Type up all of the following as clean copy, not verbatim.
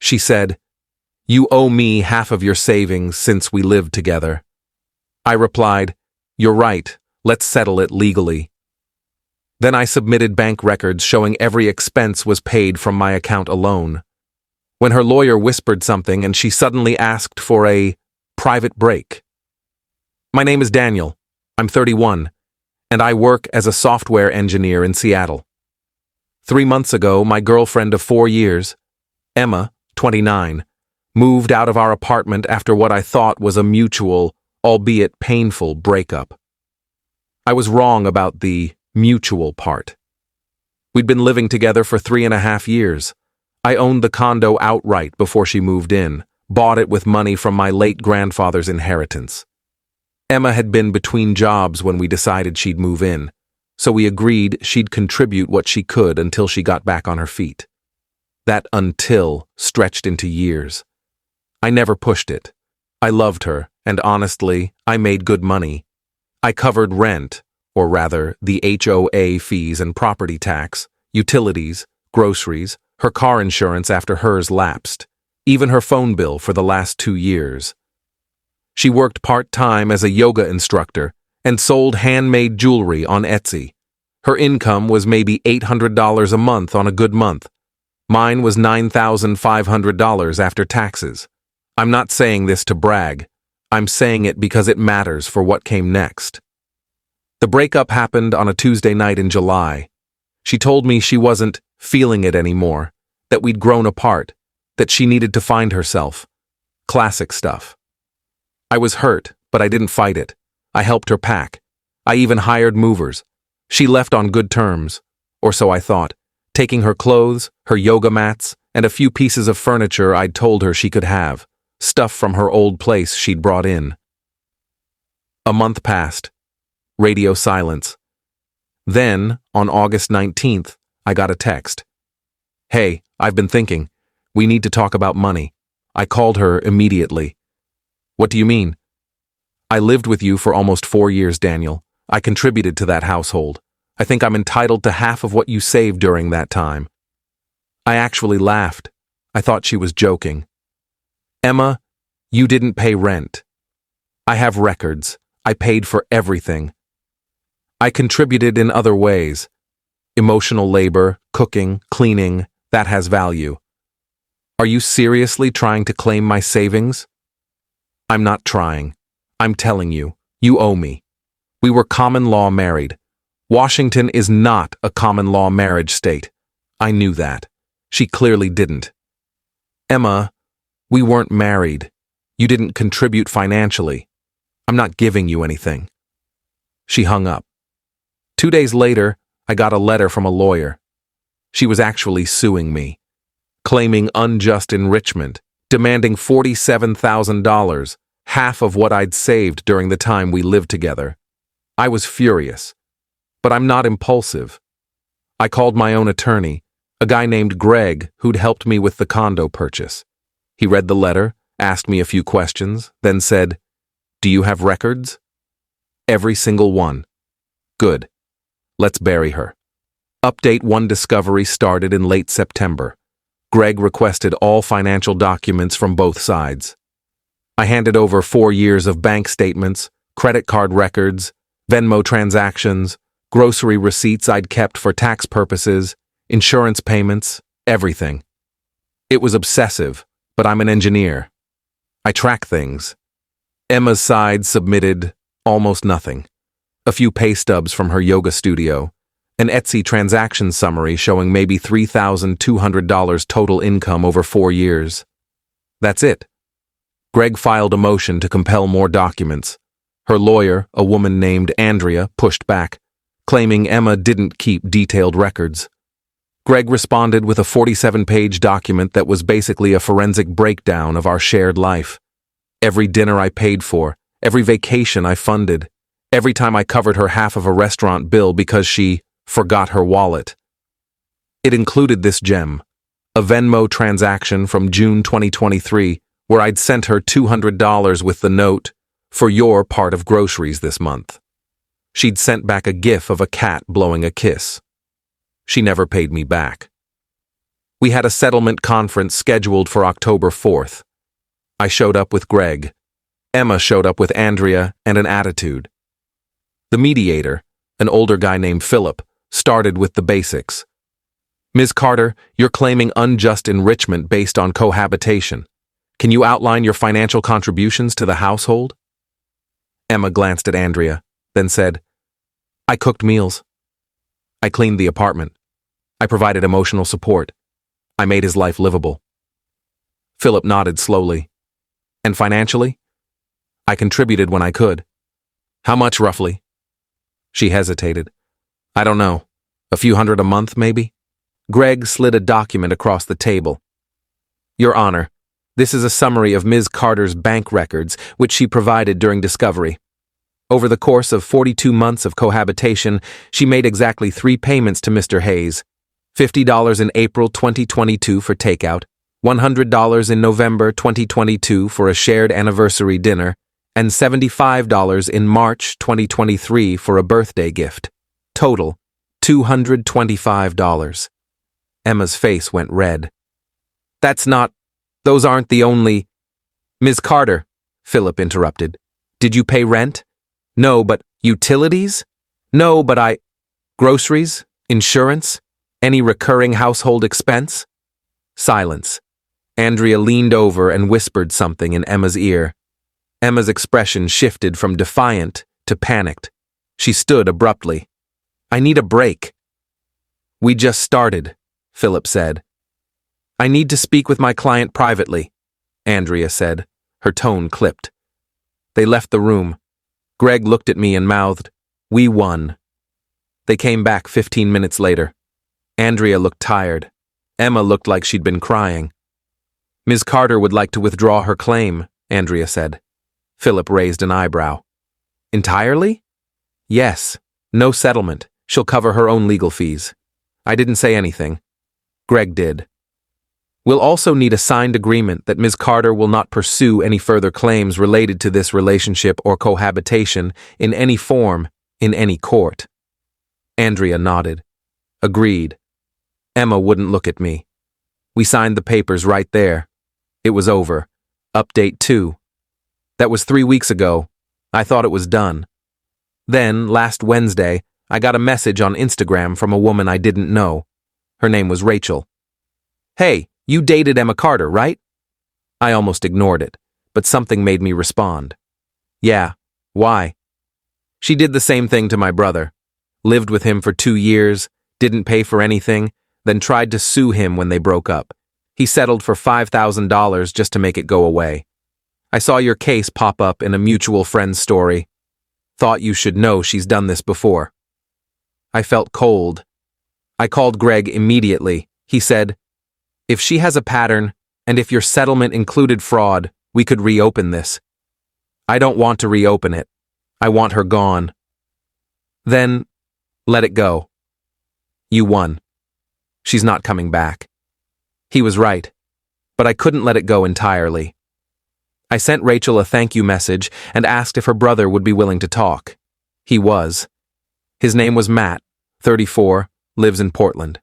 She said, "You owe me half of your savings since we lived together." I replied, "You're right, let's settle it legally." Then I submitted bank records showing every expense was paid from my account alone. When her lawyer whispered something and she suddenly asked for a private break. "My name is Daniel. I'm 31, and I work as a software engineer in Seattle. 3 months ago, my girlfriend of 4 years, Emma, 29, moved out of our apartment after what I thought was a mutual, albeit painful, breakup. I was wrong about the mutual part. We'd been living together for 3.5 years. I owned the condo outright before she moved in, bought it with money from my late grandfather's inheritance. Emma had been between jobs when we decided she'd move in, so we agreed she'd contribute what she could until she got back on her feet. That until stretched into years. I never pushed it. I loved her, and honestly, I made good money. I covered rent, or rather, the HOA fees and property tax, utilities, groceries, her car insurance after hers lapsed, even her phone bill for the last 2 years. She worked part-time as a yoga instructor and sold handmade jewelry on Etsy. Her income was maybe $800 a month on a good month. Mine was $9,500 after taxes. I'm not saying this to brag. I'm saying it because it matters for what came next. The breakup happened on a Tuesday night in July. She told me she wasn't feeling it anymore, that we'd grown apart, that she needed to find herself. Classic stuff. I was hurt, but I didn't fight it. I helped her pack. I even hired movers. She left on good terms, or so I thought, taking her clothes, her yoga mats, and a few pieces of furniture I'd told her she could have, stuff from her old place she'd brought in. A month passed. Radio silence. Then, on August 19th, I got a text. "Hey, I've been thinking. We need to talk about money." I called her immediately. "What do you mean?" "I lived with you for almost 4 years, Daniel. I contributed to that household. I think I'm entitled to half of what you saved during that time." I actually laughed. I thought she was joking. "Emma, you didn't pay rent. I have records. I paid for everything. I contributed in other ways. Emotional labor, cooking, cleaning, that has value. Are you seriously trying to claim my savings?" "I'm not trying. I'm telling you, you owe me. We were common law married. Washington is not a common law marriage state. I knew that. She clearly didn't. Emma, we weren't married. You didn't contribute financially. I'm not giving you anything." She hung up. 2 days later, I got a letter from a lawyer. She was actually suing me, claiming unjust enrichment, demanding $47,000, half of what I'd saved during the time we lived together. I was furious, but I'm not impulsive. I called my own attorney, a guy named Greg who'd helped me with the condo purchase. He read the letter, asked me a few questions, then said, "Do you have records?" "Every single one." "Good. Let's bury her." Update 1 discovery started in late September. Greg requested all financial documents from both sides. I handed over 4 years of bank statements, credit card records, Venmo transactions, grocery receipts I'd kept for tax purposes, insurance payments, everything. It was obsessive, but I'm an engineer. I track things. Emma's side submitted almost nothing. A few pay stubs from her yoga studio, an Etsy transaction summary showing maybe $3,200 total income over 4 years. That's it. Greg filed a motion to compel more documents. Her lawyer, a woman named Andrea, pushed back, claiming Emma didn't keep detailed records. Greg responded with a 47-page document that was basically a forensic breakdown of our shared life. Every dinner I paid for, every vacation I funded, every time I covered her half of a restaurant bill because she forgot her wallet. It included this gem, a Venmo transaction from June 2023 where I'd sent her $200 with the note, "For your part of groceries this month." She'd sent back a gif of a cat blowing a kiss. She never paid me back. We had a settlement conference scheduled for October 4th. I showed up with Greg. Emma showed up with Andrea and an attitude. The mediator, an older guy named Philip, started with the basics. Ms. Carter, you're claiming unjust enrichment based on cohabitation. Can you outline your financial contributions to the household? Emma glanced at Andrea, then said, I cooked meals. I cleaned the apartment. I provided emotional support. I made his life livable. Philip nodded slowly. And financially? I contributed when I could. How much, roughly? She hesitated. I don't know. A few hundred a month, maybe? Greg slid a document across the table. Your Honor, this is a summary of Ms. Carter's bank records, which she provided during discovery. Over the course of 42 months of cohabitation, she made exactly 3 payments to Mr. Hayes. $50 in April 2022 for takeout, $100 in November 2022 for a shared anniversary dinner, and $75 in March 2023 for a birthday gift. Total, $225. Emma's face went red. Those aren't the only… Ms. Carter, Philip interrupted. Did you pay rent? No, but utilities? No, but groceries? Insurance? Any recurring household expense? Silence. Andrea leaned over and whispered something in Emma's ear. Emma's expression shifted from defiant to panicked. She stood abruptly. I need a break. We just started, Philip said. I need to speak with my client privately, Andrea said, her tone clipped. They left the room. Greg looked at me and mouthed, We won. They came back 15 minutes later. Andrea looked tired. Emma looked like she'd been crying. Ms. Carter would like to withdraw her claim, Andrea said. Philip raised an eyebrow. Entirely? Yes. No settlement. She'll cover her own legal fees. I didn't say anything. Greg did. We'll also need a signed agreement that Ms. Carter will not pursue any further claims related to this relationship or cohabitation in any form, in any court. Andrea nodded. Agreed. Emma wouldn't look at me. We signed the papers right there. It was over. Update 2. That was 3 weeks ago. I thought it was done. Then, last Wednesday, I got a message on Instagram from a woman I didn't know. Her name was Rachel. Hey, you dated Emma Carter, right? I almost ignored it, but something made me respond. Yeah, why? She did the same thing to my brother. Lived with him for 2 years, didn't pay for anything, then tried to sue him when they broke up. He settled for $5,000 just to make it go away. I saw your case pop up in a mutual friend's story. Thought you should know she's done this before. I felt cold. I called Greg immediately. He said, If she has a pattern, and if your settlement included fraud, we could reopen this. I don't want to reopen it. I want her gone. Then, let it go. You won. She's not coming back. He was right, but I couldn't let it go entirely. I sent Rachel a thank you message and asked if her brother would be willing to talk. He was. His name was Matt, 34, lives in Portland.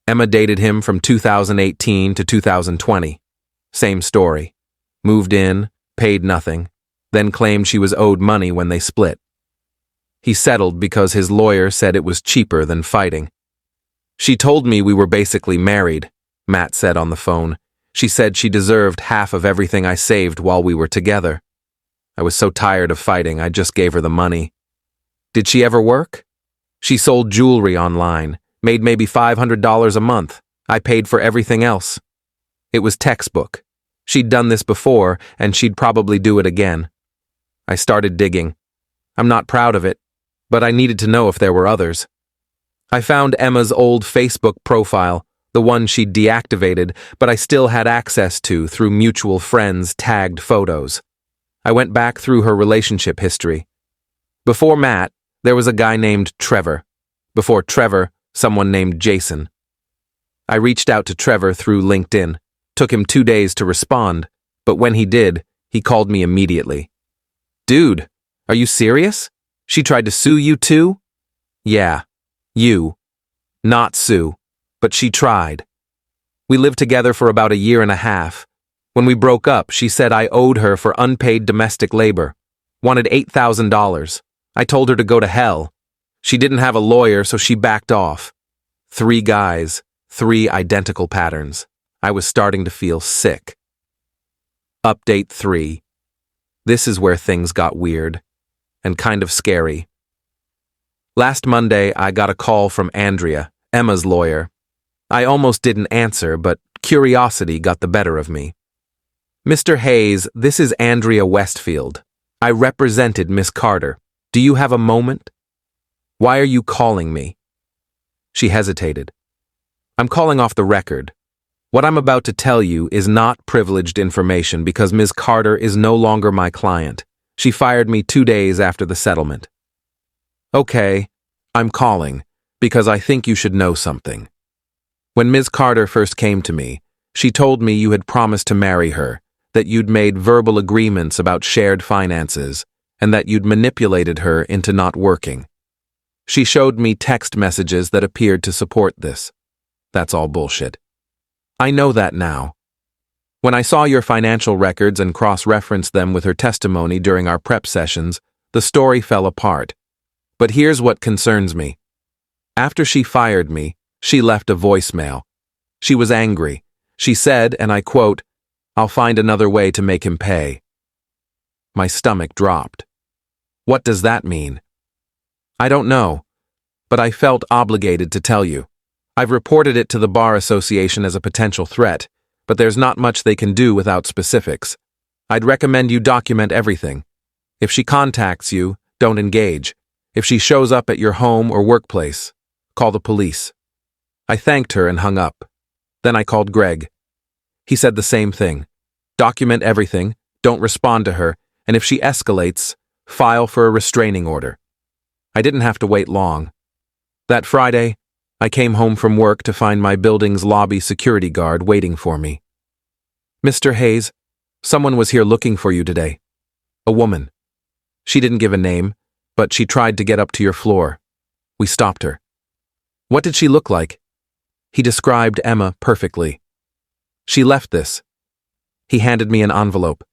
Emma dated him from 2018 to 2020. Same story. Moved in, paid nothing, then claimed she was owed money when they split. He settled because his lawyer said it was cheaper than fighting. She told me we were basically married, Matt said on the phone. She said she deserved half of everything I saved while we were together. I was so tired of fighting, I just gave her the money. Did she ever work? She sold jewelry online, made maybe $500 a month. I paid for everything else. It was textbook. She'd done this before, and she'd probably do it again. I started digging. I'm not proud of it, but I needed to know if there were others. I found Emma's old Facebook profile, the one she'd deactivated, but I still had access to through mutual friends' tagged photos. I went back through her relationship history. Before Matt, there was a guy named Trevor. Before Trevor, someone named Jason. I reached out to Trevor through LinkedIn. Took him 2 days to respond, but when he did, he called me immediately. Dude, are you serious? She tried to sue you too? Yeah, you. Not sue, but she tried. We lived together for about a year and a half. When we broke up, she said I owed her for unpaid domestic labor. Wanted $8,000. I told her to go to hell. She didn't have a lawyer, so she backed off. 3 guys, 3 identical patterns. I was starting to feel sick. Update 3. This is where things got weird and kind of scary. Last Monday, I got a call from Andrea, Emma's lawyer. I almost didn't answer, but curiosity got the better of me. Mr. Hayes, this is Andrea Westfield. I represented Miss Carter. Do you have a moment? Why are you calling me? She hesitated. I'm calling off the record. What I'm about to tell you is not privileged information because Ms. Carter is no longer my client. She fired me 2 days after the settlement. Okay, I'm calling because I think you should know something. When Ms. Carter first came to me, she told me you had promised to marry her, that you'd made verbal agreements about shared finances, and that you'd manipulated her into not working. She showed me text messages that appeared to support this. That's all bullshit. I know that now. When I saw your financial records and cross-referenced them with her testimony during our prep sessions, the story fell apart. But here's what concerns me. After she fired me, she left a voicemail. She was angry. She said, and I quote, "I'll find another way to make him pay." My stomach dropped. What does that mean? I don't know, but I felt obligated to tell you. I've reported it to the Bar Association as a potential threat, but there's not much they can do without specifics. I'd recommend you document everything. If she contacts you, don't engage. If she shows up at your home or workplace, call the police. I thanked her and hung up. Then I called Greg. He said the same thing. Document everything, don't respond to her, and if she escalates, file for a restraining order. I didn't have to wait long. That Friday, I came home from work to find my building's lobby security guard waiting for me. "Mr. Hayes, someone was here looking for you today. A woman. She didn't give a name, but she tried to get up to your floor. We stopped her." "What did she look like?" He described Emma perfectly. "She left this." He handed me an envelope.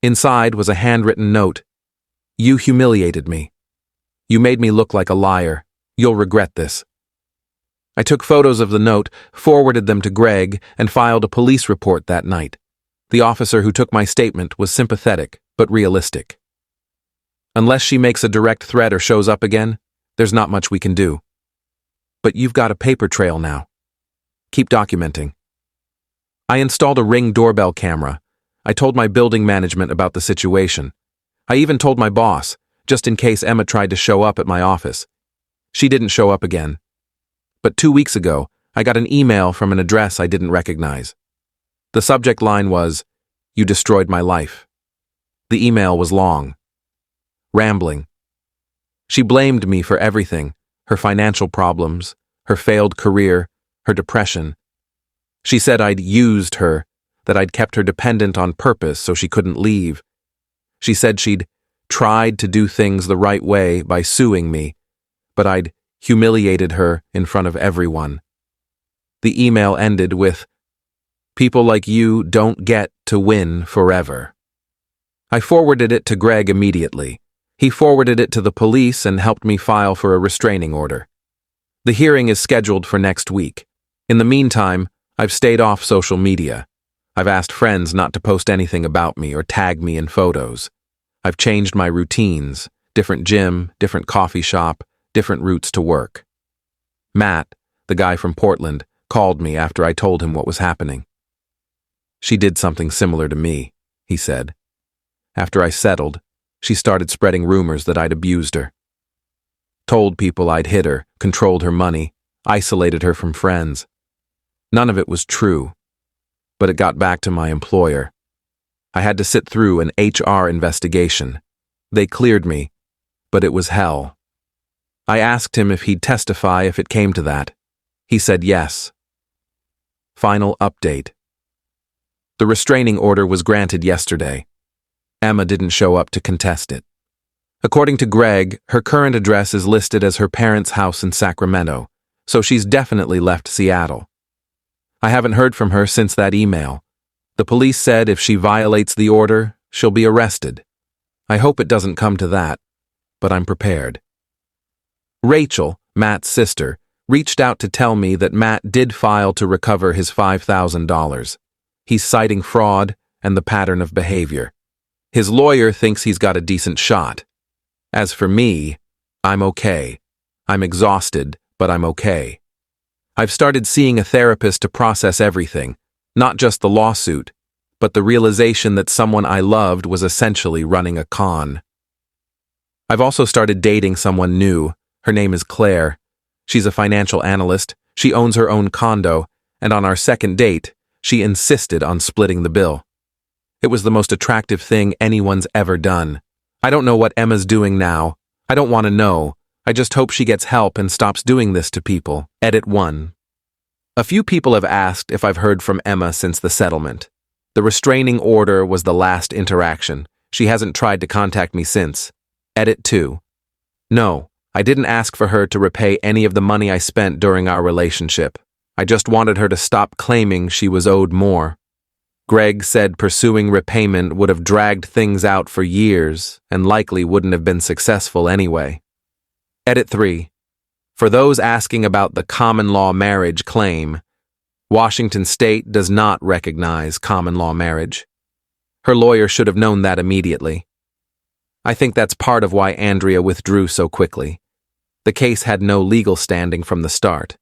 Inside was a handwritten note. "You humiliated me. You made me look like a liar. You'll regret this." I took photos of the note, forwarded them to Greg, and filed a police report that night. The officer who took my statement was sympathetic, but realistic. Unless she makes a direct threat or shows up again, there's not much we can do. But you've got a paper trail now. Keep documenting. I installed a Ring doorbell camera. I told my building management about the situation. I even told my boss, just in case Emma tried to show up at my office. She didn't show up again. But 2 weeks ago, I got an email from an address I didn't recognize. The subject line was, "You destroyed my life." The email was long. Rambling. She blamed me for everything, her financial problems, her failed career, her depression. She said I'd used her, that I'd kept her dependent on purpose so she couldn't leave. She said she'd tried to do things the right way by suing me, but I'd humiliated her in front of everyone. The email ended with, "People like you don't get to win forever." I forwarded it to Greg immediately. He forwarded it to the police and helped me file for a restraining order. The hearing is scheduled for next week. In the meantime, I've stayed off social media. I've asked friends not to post anything about me or tag me in photos. I've changed my routines, different gym, different coffee shop, different routes to work. Matt, the guy from Portland, called me after I told him what was happening. "She did something similar to me," he said. "After I settled, she started spreading rumors that I'd abused her. Told people I'd hit her, controlled her money, isolated her from friends. None of it was true, but it got back to my employer. I had to sit through an HR investigation. They cleared me, but it was hell. I asked him if he'd testify if it came to that. He said yes. Final update. The restraining order was granted yesterday. Emma didn't show up to contest it. According to Greg, her current address is listed as her parents' house in Sacramento, so she's definitely left Seattle. I haven't heard from her since that email. The police said if she violates the order, she'll be arrested. I hope it doesn't come to that, but I'm prepared. Rachel, Matt's sister, reached out to tell me that Matt did file to recover his $5,000. He's citing fraud and the pattern of behavior. His lawyer thinks he's got a decent shot. As for me, I'm okay. I'm exhausted, but I'm okay. I've started seeing a therapist to process everything, not just the lawsuit, but the realization that someone I loved was essentially running a con. I've also started dating someone new. Her name is Claire. She's a financial analyst, she owns her own condo, and on our second date, she insisted on splitting the bill. It was the most attractive thing anyone's ever done. I don't know what Emma's doing now. I don't want to know. I just hope she gets help and stops doing this to people. Edit 1. A few people have asked if I've heard from Emma since the settlement. The restraining order was the last interaction. She hasn't tried to contact me since. Edit 2. No, I didn't ask for her to repay any of the money I spent during our relationship. I just wanted her to stop claiming she was owed more. Greg said pursuing repayment would have dragged things out for years and likely wouldn't have been successful anyway. Edit 3. For those asking about the common law marriage claim, Washington State does not recognize common law marriage. Her lawyer should have known that immediately. I think that's part of why Andrea withdrew so quickly. The case had no legal standing from the start.